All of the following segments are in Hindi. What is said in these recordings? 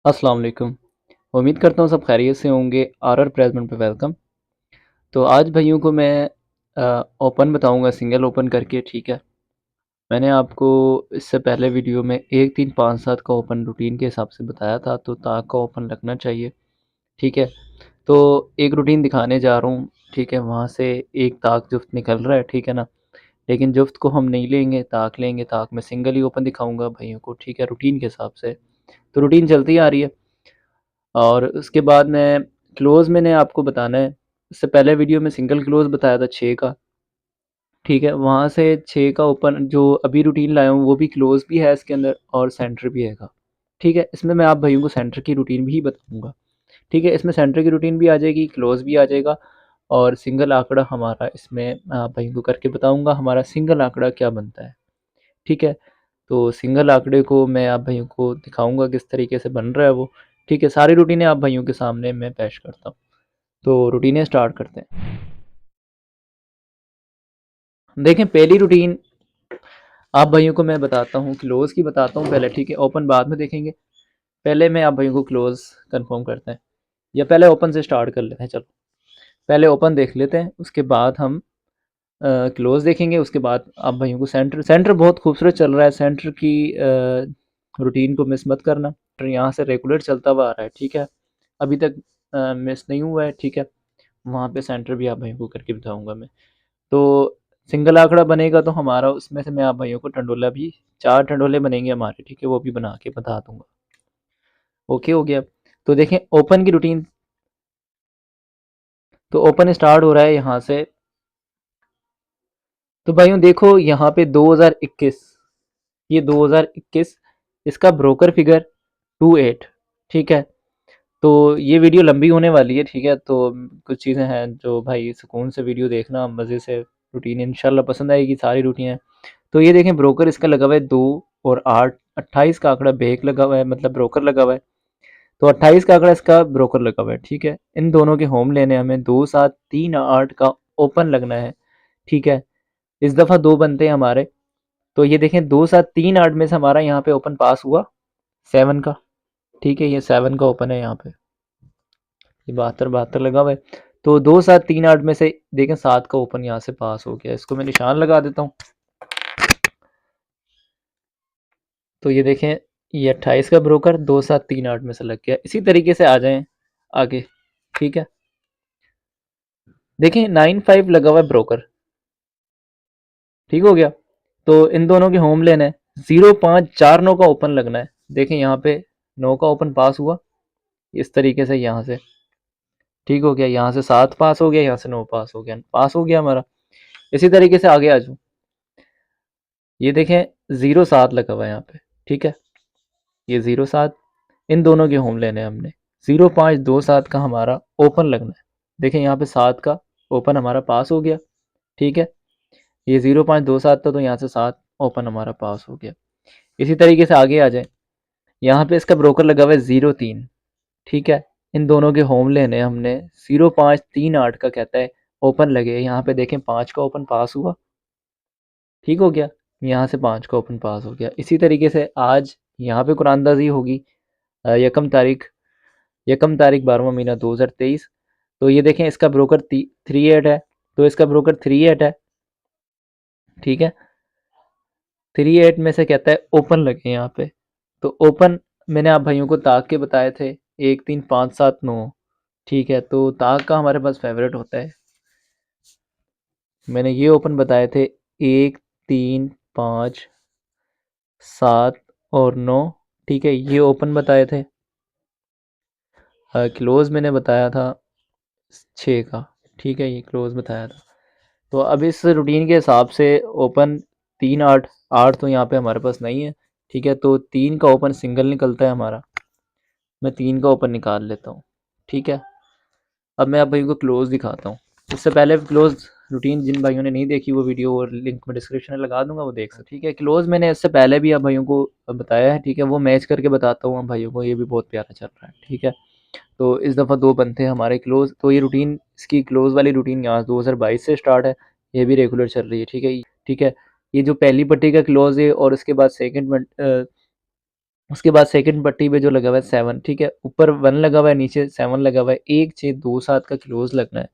अस्सलाम वालेकुम। उम्मीद करता हूँ सब खैरियत से होंगे। आरआर प्लेसमेंट पे वेलकम। तो आज भाइयों को मैं ओपन बताऊँगा सिंगल ओपन करके, ठीक है। मैंने आपको इससे पहले वीडियो में 1 3 5 7 का ओपन रूटीन के हिसाब से बताया था, तो ताक का ओपन लगना चाहिए, ठीक है। तो एक रूटीन दिखाने जा रहा हूँ, ठीक है। वहाँ से एक ताक जुफ्त निकल रहा है, ठीक है ना। लेकिन जुफ्त को हम नहीं लेंगे, ताक लेंगे। ताक में सिंगल ही ओपन दिखाऊँगा भाइयों को, ठीक है, रूटीन के हिसाब से। तो रूटीन चलती आ रही है। और उसके बाद मैं क्लोज़ मैंने आपको बताना है। इससे पहले वीडियो में सिंगल क्लोज़ बताया था 6 का, ठीक है। वहाँ से 6 का ओपन जो अभी रूटीन लाया हूँ वो भी क्लोज़ भी है इसके अंदर और सेंटर भी हैगा, ठीक है। इसमें मैं आप भाइयों को सेंटर की रूटीन भी बताऊँगा, ठीक है। इसमें सेंटर की रूटीन भी आ जाएगी, क्लोज़ भी आ जाएगा और सिंगल आंकड़ा हमारा इसमें आप भाइयों को करके बताऊँगा हमारा सिंगल आंकड़ा क्या बनता है, ठीक है। तो सिंगल आंकड़े को मैं आप भाइयों को दिखाऊँगा किस तरीके से बन रहा है वो, ठीक है। सारी रूटीनें आप भाइयों के सामने मैं पेश करता हूँ। तो रूटीनें स्टार्ट करते हैं। देखें पहली रूटीन आप भाइयों को मैं बताता हूँ, क्लोज़ की बताता हूँ पहले, ठीक है। ओपन बाद में देखेंगे। पहले मैं आप भाइयों को क्लोज़ कंफर्म करते हैं, या पहले ओपन से स्टार्ट कर लेते हैं। चलो पहले ओपन देख लेते हैं, उसके बाद हम क्लोज़ देखेंगे। उसके बाद आप भाइयों को सेंटर सेंटर बहुत खूबसूरत चल रहा है। सेंटर की रूटीन को मिस मत करना। तो यहाँ से रेगुलर चलता हुआ आ रहा है, ठीक है। अभी तक मिस नहीं हुआ है, ठीक है। वहाँ पे सेंटर भी आप भाइयों को करके बताऊँगा मैं। तो सिंगल आंकड़ा बनेगा तो हमारा उसमें से मैं आप भाइयों को टंडोला भी 4 टंडोले बनेंगे हमारे, ठीक है। वो भी बना के बता दूँगा। ओके हो गया। तो देखें ओपन की रूटीन। तो ओपन स्टार्ट हो रहा है यहाँ से। तो भाइयों देखो यहाँ पे 2021, ये 2021 इसका ब्रोकर फिगर 28, ठीक है। तो ये वीडियो लंबी होने वाली है, ठीक है। तो कुछ चीज़ें हैं जो भाई सुकून से वीडियो देखना, मज़े से। रूटीन इंशाल्लाह पसंद आएगी सारी रूटीन। तो ये देखें ब्रोकर इसका लगा हुआ है 2 और 8, 28 का आंकड़ा बेक लगा हुआ है, मतलब ब्रोकर लगा हुआ है। तो 28 का आंकड़ा इसका ब्रोकर लगा हुआ है, ठीक है। इन दोनों के होम लेने हमें 2 7 3 8 का ओपन लगना है, ठीक है। इस दफ़ा 2 बनते हैं हमारे। तो ये देखें 2 7 3 8 में से हमारा यहाँ पे ओपन पास हुआ 7 का, ठीक है। ये 7 का ओपन है यहाँ पे। ये 72 लगा हुआ है। तो 2 7 3 8 में से देखें 7 का ओपन यहाँ से पास हो गया। इसको मैं निशान लगा देता हूँ। तो ये देखें ये 28 का ब्रोकर 2 7 3 8 में से लग गया। इसी तरीके से आ जाएं आगे, ठीक है। देखें 9 5 लगा हुआ है ब्रोकर, ठीक हो गया। तो इन दोनों के होम लेना है। 0 5 4 9 का ओपन लगना है। देखें यहाँ पे 9 का ओपन पास हुआ इस तरीके से यहाँ से, ठीक हो गया। यहाँ से 7 पास हो गया, यहाँ से 9 पास हो गया हमारा। इसी तरीके से आगे आ जाऊँ। ये देखें 0 7 लगा हुआ है यहाँ पे, ठीक है। ये 0 7 इन दोनों के होम लेने हैं हमने। 0 5 2 7 का हमारा ओपन लगना है। देखें यहाँ पे 7 का ओपन हमारा पास हो गया, ठीक है। ये 0 5 2 7 था, तो यहाँ से 7 ओपन हमारा पास हो गया। इसी तरीके से आगे आ जाए। यहाँ पे इसका ब्रोकर लगा हुआ है 0 3, ठीक है। इन दोनों के होम लेने हमने। 0 5 3 8 का कहता है ओपन लगे। यहाँ पे देखें 5 का ओपन पास हुआ, ठीक हो गया। यहाँ से 5 का ओपन पास हो गया। इसी तरीके से आज यहाँ पे कुरानंदाजी होगी। यकम तारीख 12वां महीना 2023। तो ये देखें इसका ब्रोकर 38 है। तो इसका ब्रोकर 38 है, ठीक है। 38 में से कहता है ओपन लगे यहाँ पे। तो ओपन मैंने आप भाइयों को ताक के बताए थे 1 3 5 7 9, ठीक है। तो ताक का हमारे पास फेवरेट होता है। मैंने ये ओपन बताए थे 1 3 5 7 और 9, ठीक है। ये ओपन बताए थे। क्लोज मैंने बताया था 6 का, ठीक है। ये क्लोज बताया था। तो अब इस रूटीन के हिसाब से ओपन 3 8 8 तो यहाँ पे हमारे पास नहीं है, ठीक है। तो 3 का ओपन सिंगल निकलता है हमारा। मैं 3 का ओपन निकाल लेता हूँ, ठीक है। अब मैं आप भाइयों को क्लोज दिखाता हूँ। इससे पहले क्लोज रूटीन जिन भाइयों ने नहीं देखी वो वीडियो और लिंक में डिस्क्रिप्शन में लगा दूंगा, वो देख सकते, ठीक है। क्लोज मैंने इससे पहले भी आप भाइयों को बताया है, ठीक है। वो मैच करके बताता हूँ आप भाइयों को। ये भी बहुत प्यारा चल रहा है, ठीक है। तो इस दफ़ा 2 बनते हैं हमारे क्लोज़। तो ये रूटीन इसकी क्लोज़ वाली रूटीन यहाँ 2022 से स्टार्ट है। ये भी रेगुलर चल रही है, ठीक है। ठीक है। ये जो पहली पट्टी का क्लोज़ है और उसके बाद सेकंड उसके बाद सेकंड पट्टी पे जो लगा हुआ है 7, ठीक है, ऊपर 1 लगा हुआ है, नीचे 7 लगा हुआ है, 1 6 2 7 का क्लोज लगना है,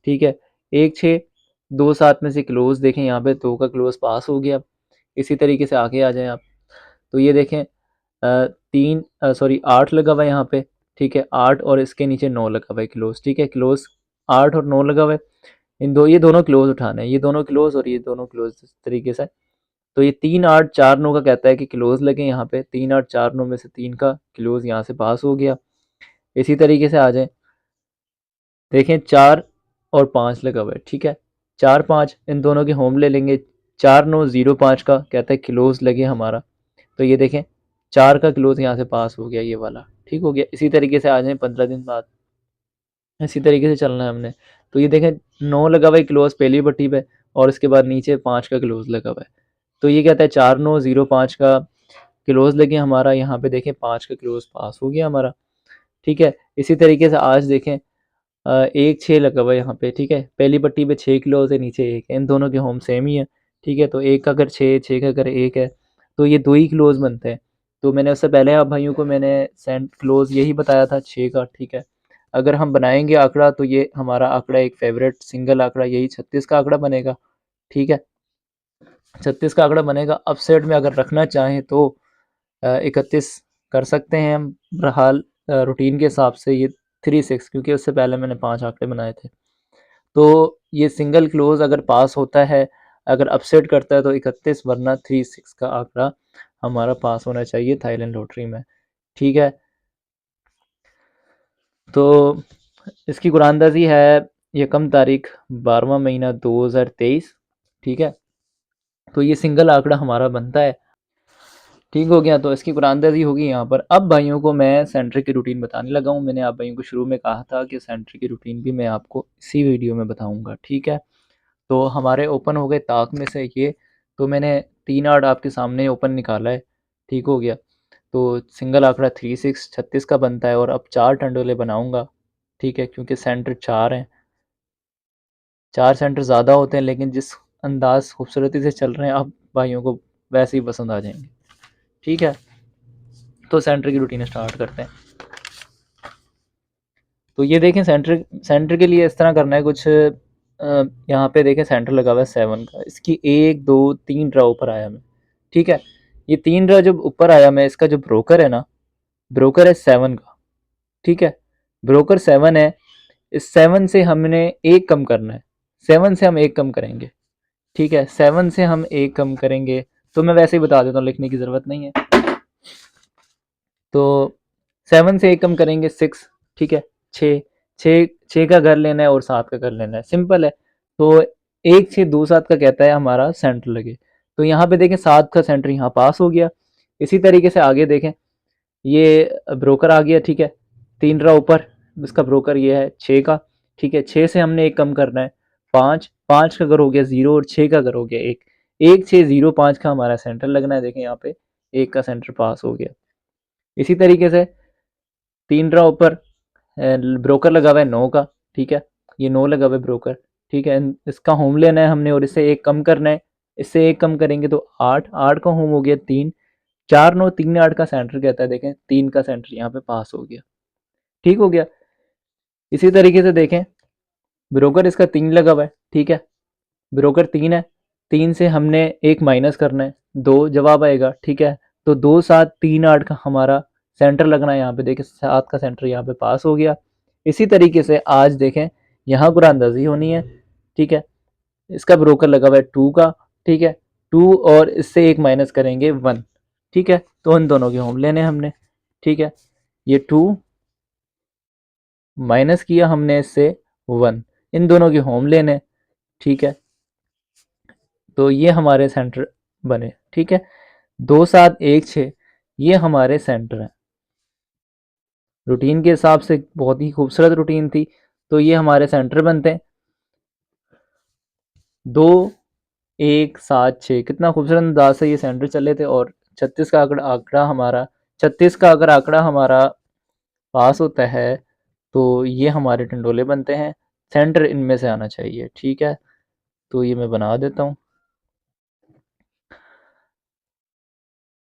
ठीक है, 1 6 2 7 में से क्लोज देखें यहाँ पे 2 का क्लोज पास हो गया। इसी तरीके से आगे आ जाएं आप, तो ये देखें 8 लगा हुआ है यहाँ पे, ठीक है, 8 और इसके नीचे 9 लगा हुआ है क्लोज, ठीक है, क्लोज 8 और 9 लगा हुआ है, ये दोनों क्लोज उठाने हैं, ये दोनों क्लोज और ये दोनों क्लोज इस तरीके से। तो ये 3 8 4 9 का कहता है कि क्लोज लगे यहाँ पे, 3 8 4 9 में से 3 का क्लोज यहाँ से पास हो गया। इसी तरीके से आ जाए, देखें 4 और 5 लगा हुआ है, ठीक है, 4 5 इन दोनों के होम ले लेंगे, 4 9 0 5 का कहता है क्लोज लगे हमारा, तो ये देखें 4 का क्लोज यहाँ से पास हो गया ये वाला, ठीक हो गया। इसी तरीके से आ जाए 15 दिन बाद, इसी तरीके से चलना है हमने। तो ये देखें 9 लगा हुआ है क्लोज पहली पट्टी पे, और इसके बाद नीचे 5 का क्लोज लगा हुआ है, तो ये कहता है 4 9 0 5 का क्लोज लगे हमारा, यहाँ पे देखें 5 का क्लोज पास हो गया हमारा, ठीक है। इसी तरीके से आज देखें 1 6 लगा हुआ है यहाँ पे, ठीक है, पहली पट्टी पे 6 क्लोज है, नीचे 1 है, इन दोनों के होम सेम ही है, ठीक है, तो 1 का अगर 6 6 का अगर 1 है तो ये 2 ही क्लोज बनते हैं। तो मैंने उससे पहले आप भाइयों को मैंने सेंट क्लोज यही बताया था 6 का, ठीक है। अगर हम बनाएंगे आंकड़ा तो ये हमारा आंकड़ा एक फेवरेट सिंगल आंकड़ा यही 36 का आंकड़ा बनेगा, ठीक है, 36 का आंकड़ा बनेगा। अपसेट में अगर रखना चाहें तो 31 कर सकते हैं हम, बहरहाल रूटीन के हिसाब से ये 36, क्योंकि उससे पहले मैंने 5 आंकड़े बनाए थे। तो ये सिंगल क्लोज अगर पास होता है, अगर अपसेट करता है तो 31, वरना 36 का आंकड़ा हमारा पास होना चाहिए थाईलैंड लॉटरी में, ठीक है। तो इसकी कुरानदाजी है यकम तारीख 12वां महीना 2023, ठीक है, तो ये सिंगल आंकड़ा हमारा बनता है, ठीक हो गया। तो इसकी कुरानदाजी होगी यहाँ पर। अब भाइयों को मैं सेंटर की रूटीन बताने लगा हूँ। मैंने आप भाइयों को शुरू में कहा था कि सेंटर की रूटीन भी मैं आपको इसी वीडियो में बताऊँगा, ठीक है। तो हमारे ओपन हो गए ताक में से ये, तो मैंने 3 8 आपके सामने ओपन निकाला है, ठीक हो गया। तो सिंगल आंकड़ा 36 36 का बनता है, और अब 4 टंडोले बनाऊँगा, ठीक है, क्योंकि सेंटर 4 हैं, 4 सेंटर ज़्यादा होते हैं, लेकिन जिस अंदाज खूबसूरती से चल रहे हैं आप भाइयों को वैसे ही पसंद आ जाएंगे, ठीक है। तो सेंटर की रूटीन स्टार्ट करते हैं। तो ये देखें सेंटर सेंटर के लिए इस तरह करना है कुछ, यहाँ पे देखें सेंटर लगा हुआ है 7 का, इसकी 1 2 3 ड्रा ऊपर आया मैं, ठीक है। ये 3 ड्रा जब ऊपर आया मैं, इसका जो ब्रोकर है ना, ब्रोकर है 7 का, ठीक है, ब्रोकर 7 है। इस 7 से हमने एक कम करना है, 7 से हम एक कम करेंगे, ठीक है, 7 से हम एक कम करेंगे। तो मैं वैसे ही बता देता हूँ, लिखने की ज़रूरत नहीं है। तो 7 से एक कम करेंगे 6, ठीक है, 6 6 6 का घर लेना है और 7 का घर लेना है, सिंपल है। तो 1 6 2 7 का कहता है हमारा सेंटर लगे, तो यहाँ पे देखें 7 का सेंटर यहाँ पास हो गया। इसी तरीके से आगे देखें, ये ब्रोकर आ गया, ठीक है, 3 रा ऊपर, इसका ब्रोकर ये है 6 का, ठीक है, 6 से हमने एक कम करना है 5, 5 का घर हो गया 0 और 6 का घर हो गया 1, 1 6 0 5 का हमारा सेंटर लगना है, देखें यहाँ पे 1 का सेंटर पास हो गया। इसी तरीके से 3 ड्रा ऊपर ब्रोकर लगा हुआ है 9 का, ठीक है, ये 9 लगा हुआ है ब्रोकर, ठीक है, इसका होम लेना है हमने और इससे एक कम करना है, इससे एक कम करेंगे तो 8 8 का होम हो गया 3, 4 9 3 8 का सेंटर कहता है, देखें 3 का सेंटर यहाँ पे पास हो गया, ठीक हो गया। इसी तरीके से देखें ब्रोकर इसका 3 लगा हुआ है, ठीक है, ब्रोकर 3 है, 3 से हमने एक माइनस करना है, 2 जवाब आएगा, ठीक है। तो 2 7 3 8 का हमारा सेंटर लगना है, यहाँ पे देखें 7 का सेंटर यहाँ पे पास हो गया। इसी तरीके से आज देखें यहाँ कुरानदाजी होनी है, ठीक है, इसका ब्रोकर लगा हुआ है 2 का, ठीक है, 2 और इससे एक माइनस करेंगे 1, ठीक है, तो इन दोनों के होम लेने हमने, ठीक है, ये 2 माइनस किया हमने इससे 1, इन दोनों के होम लेने, ठीक है, तो ये हमारे सेंटर बने, ठीक है, 2 7 1 6 ये हमारे सेंटर हैं। रूटीन के हिसाब से बहुत ही खूबसूरत रूटीन थी, तो ये हमारे सेंटर बनते हैं। 2 1 7 6 कितना खूबसूरत अंदाज से ये सेंटर चले थे, और 36 का आंकड़ा आंकड़ा हमारा 36 का अगर आंकड़ा हमारा पास होता है तो ये हमारे टंडोले बनते हैं, सेंटर इनमें से आना चाहिए, ठीक है। तो ये मैं बना देता हूँ।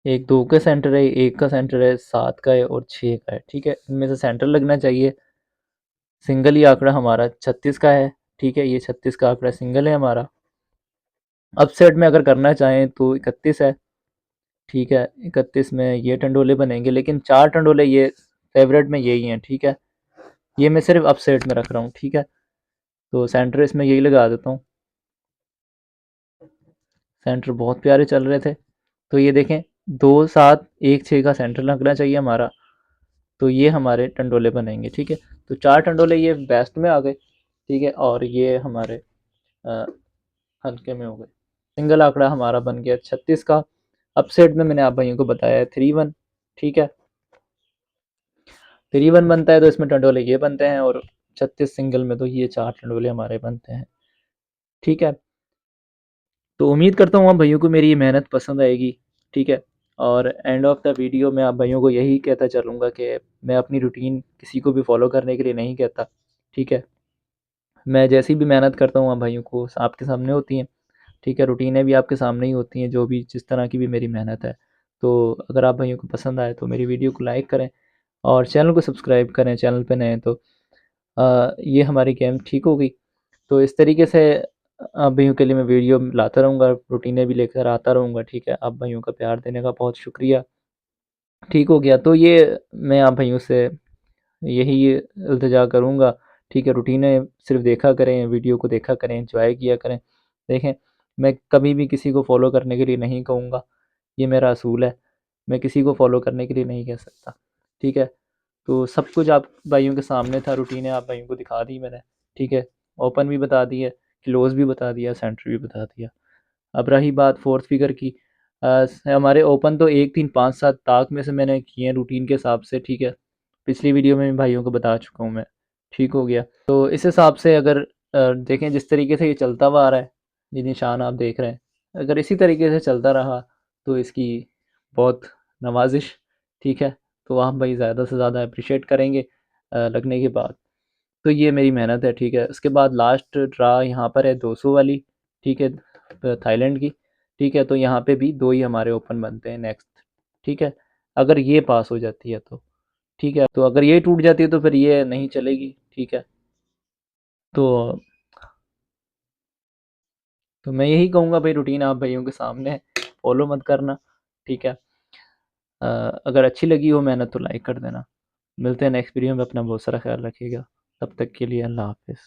एक 2 का सेंटर है, 1 का सेंटर है, 7 का है और 6 का है, ठीक है। इनमें से सेंटर लगना चाहिए। सिंगल ये आंकड़ा हमारा 36 का है, ठीक है। ये 36 का आंकड़ा सिंगल है हमारा। अब सेट में अगर करना चाहें तो 31 है, ठीक है। 31 में ये टंडोले बनेंगे, लेकिन 4 टंडोले ये फेवरेट में यही हैं, ठीक है। ये मैं सिर्फ अपसेट में रख रहा हूँ, ठीक है। तो सेंटर इसमें यही लगा देता हूँ। सेंटर बहुत प्यारे चल रहे थे। तो ये देखें, 2 7 1 6 का सेंटर लगना चाहिए हमारा। तो ये हमारे टंडोले बनेंगे, ठीक है। तो 4 टंडोले ये बेस्ट में आ गए, ठीक है। और ये हमारे अ, हल्के में हो गए। सिंगल आंकड़ा हमारा बन गया 36 का। अपसेट में मैंने आप भाइयों को बताया है 3 1, ठीक है। 3 1 बनता है तो इसमें टंडोले ये बनते हैं, और 36 सिंगल में तो ये 4 टंडोले हमारे बनते हैं, ठीक है। तो उम्मीद करता हूँ आप भाइयों को मेरी ये मेहनत पसंद आएगी, ठीक है। और एंड ऑफ द वीडियो मैं आप भाइयों को यही कहता चलूँगा कि मैं अपनी रूटीन किसी को भी फॉलो करने के लिए नहीं कहता, ठीक है। मैं जैसी भी मेहनत करता हूँ आप भाइयों को आपके सामने होती हैं, ठीक है। रूटीनें भी आपके सामने ही होती हैं, जो भी जिस तरह की भी मेरी मेहनत है। तो अगर आप भाइयों को पसंद आए तो मेरी वीडियो को लाइक करें और चैनल को सब्सक्राइब करें, चैनल पे नए हैं तो ये हमारी गेम ठीक हो गई। तो इस तरीके से आप भाइयों के लिए मैं वीडियो लाता रहूँगा, रूटीनें भी लेकर आता रहूँगा, ठीक है। आप भाइयों का प्यार देने का बहुत शुक्रिया। ठीक हो गया, तो ये मैं आप भाइयों से यही इल्तिजा करूँगा, ठीक है। रूटीनें सिर्फ देखा करें, वीडियो को देखा करें, एंजॉय किया करें। देखें, मैं कभी भी किसी को फॉलो करने के लिए नहीं कहूँगा, ये मेरा असूल है। मैं किसी को फॉलो करने के लिए नहीं कह सकता, ठीक है। तो सब कुछ आप भाइयों के सामने था, रूटीनें आप भाइयों को दिखा दी मैंने, ठीक है। ओपन भी बता दी है, क्लोज़ भी बता दिया, सेंटर भी बता दिया। अब रही बात फोर्थ फिगर की, हमारे ओपन तो 1 3 5 7 ताक में से मैंने किए हैं रूटीन के हिसाब से, ठीक है। पिछली वीडियो में भी भाइयों को बता चुका हूँ मैं, ठीक हो गया। तो इस हिसाब से अगर देखें जिस तरीके से ये चलता हुआ आ रहा है, ये निशान आप देख रहे हैं, अगर इसी तरीके से चलता रहा तो इसकी बहुत नवाजिश, ठीक है। तो आप भाई ज़्यादा से ज़्यादा अप्रिशिएट करेंगे लगने के बाद। तो ये मेरी मेहनत है, ठीक है। उसके बाद लास्ट ड्रा यहाँ पर है 200 वाली, ठीक है, थाईलैंड की, ठीक है। तो यहाँ पे भी 2 ही हमारे ओपन बनते हैं नेक्स्ट, ठीक है। अगर ये पास हो जाती है तो ठीक है, तो अगर ये टूट जाती है तो फिर ये नहीं चलेगी, ठीक है। तो मैं यही कहूँगा भाई, रूटीन आप भाइयों के सामने है, फॉलो मत करना, ठीक है। अगर अच्छी लगी हो मेहनत तो लाइक कर देना। मिलते हैं नेक्स्ट वीडियो में, अपना बहुत सारा ख्याल रखिएगा। तब तक के लिए अल्लाह हाफ़िज़।